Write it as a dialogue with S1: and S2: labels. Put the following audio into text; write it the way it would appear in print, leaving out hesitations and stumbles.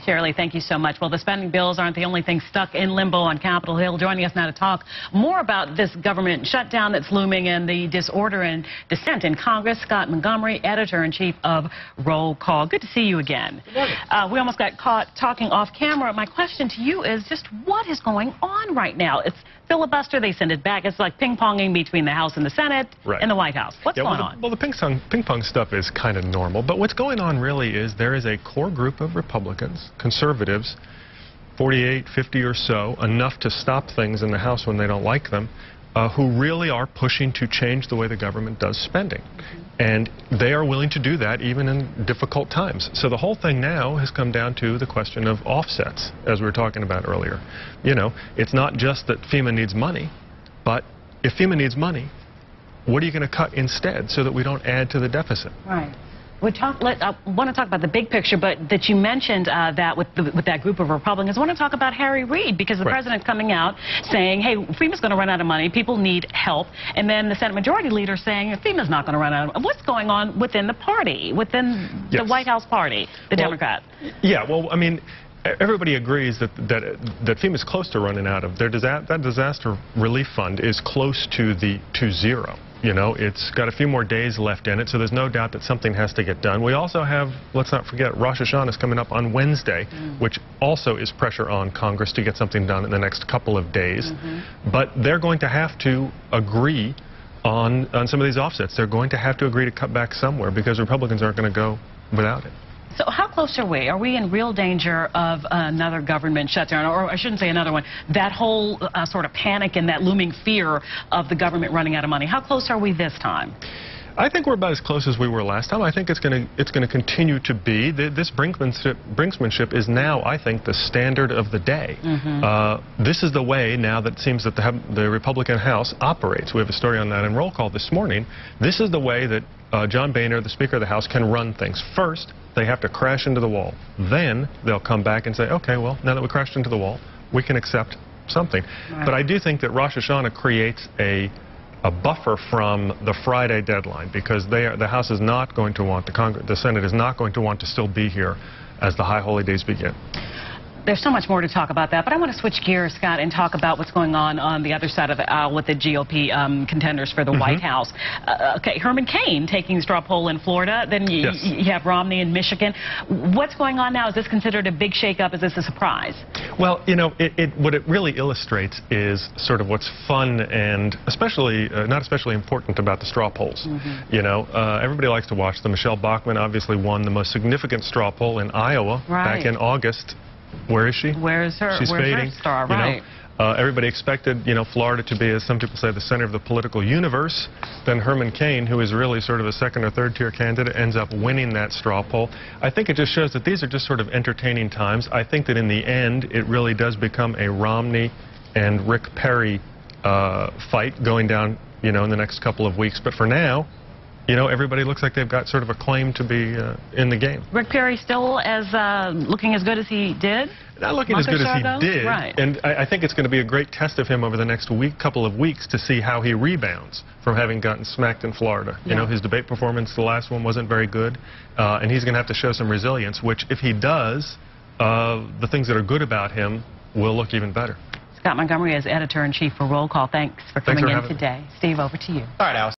S1: Shirley, thank you so much. Well, the spending bills aren't the only thing stuck in limbo on Capitol Hill. Joining us now to talk more about this government shutdown that's looming and the disorder and dissent in Congress, Scott Montgomery, editor-in-chief of Roll Call. Good to see you again. We almost got caught talking off camera. My question to you is just what is going on right now? It's filibuster. They send it back. It's like ping-ponging between the House and the Senate and the White House. What's going on?
S2: Well, the ping-pong stuff is kind of normal. But what's going on really is there is a core group of Republicans, conservatives, 48, 50 or so, enough to stop things in the House when they don't like them, who really are pushing to change the way the government does spending. And they are willing to do that even in difficult times. So the whole thing now has come down to the question of offsets, as we were talking about earlier. You know, it's not just that FEMA needs money, but if FEMA needs money, what are you going to cut instead so that we don't add to the deficit?
S1: Right. I want to talk about the big picture, but that you mentioned that with that group of Republicans. I want to talk about Harry Reid, because the president's coming out saying, hey, FEMA's going to run out of money, people need help, and then the Senate Majority Leader saying FEMA's not going to run out of money. What's going on within the party, within the White House party, the Democrat? Yeah,
S2: well, I mean, everybody agrees that FEMA's close to running out of that disaster relief fund is close to zero. You know, it's got a few more days left in it, so there's no doubt that something has to get done. We also have, let's not forget, Rosh Hashanah is coming up on Wednesday, which also is pressure on Congress to get something done in the next couple of days. But they're going to have to agree on some of these offsets. They're going to have to agree to cut back somewhere, because Republicans aren't going to go without it.
S1: So how close are we? Are we in real danger of another government shutdown? Or I shouldn't say another one. That whole sort of panic and that looming fear of the government running out of money. How close are we this time?
S2: I think we're about as close as we were last time. I think it's going to continue to be. This brinksmanship is now, I think, the standard of the day. This is the way now that it seems that the Republican House operates. We have a story on that in Roll Call this morning. This is the way that John Boehner, the Speaker of the House, can run things. First, they have to crash into the wall. Then they'll come back and say, okay, well, now that we crashed into the wall, we can accept something. But I do think that Rosh Hashanah creates a buffer from the Friday deadline, because the House is not going to want, the Senate is not going to want to still be here as the high holy days begin.
S1: There's so much more to talk about that, but I want to switch gears, Scott, and talk about what's going on the other side of the aisle with the GOP contenders for the White House. Okay, Herman Cain taking straw poll in Florida, then you have Romney in Michigan. What's going on now? Is this considered a big shakeup? Is this a surprise?
S2: Well, you know, what it really illustrates is sort of what's fun and especially not especially important about the straw polls. You know, everybody likes to watch them. Michelle Bachmann obviously won the most significant straw poll in Iowa back in August. Where is she?
S1: Where is her?
S2: She's fading.
S1: Her star,
S2: right. Everybody expected, you know, Florida to be, as some people say, the center of the political universe. Then Herman Cain, who is really sort of a second or third tier candidate, ends up winning that straw poll. I think it just shows that these are just sort of entertaining times. I think that in the end, it really does become a Romney and Rick Perry fight going down, you know, in the next couple of weeks. But for now, you know, everybody looks like they've got sort of a claim to be in the game.
S1: Rick Perry still looking as good as he did?
S2: Not looking as good as he did.
S1: Right.
S2: And I think it's going to be a great test of him over the next couple of weeks to see how he rebounds from having gotten smacked in Florida. You know, his debate performance, the last one, wasn't very good. And he's going to have to show some resilience, which if he does, the things that are good about him will look even better.
S1: Scott Montgomery is editor-in-chief for Roll Call. Thanks for coming in today. Steve, over to you.
S3: All right, Alice.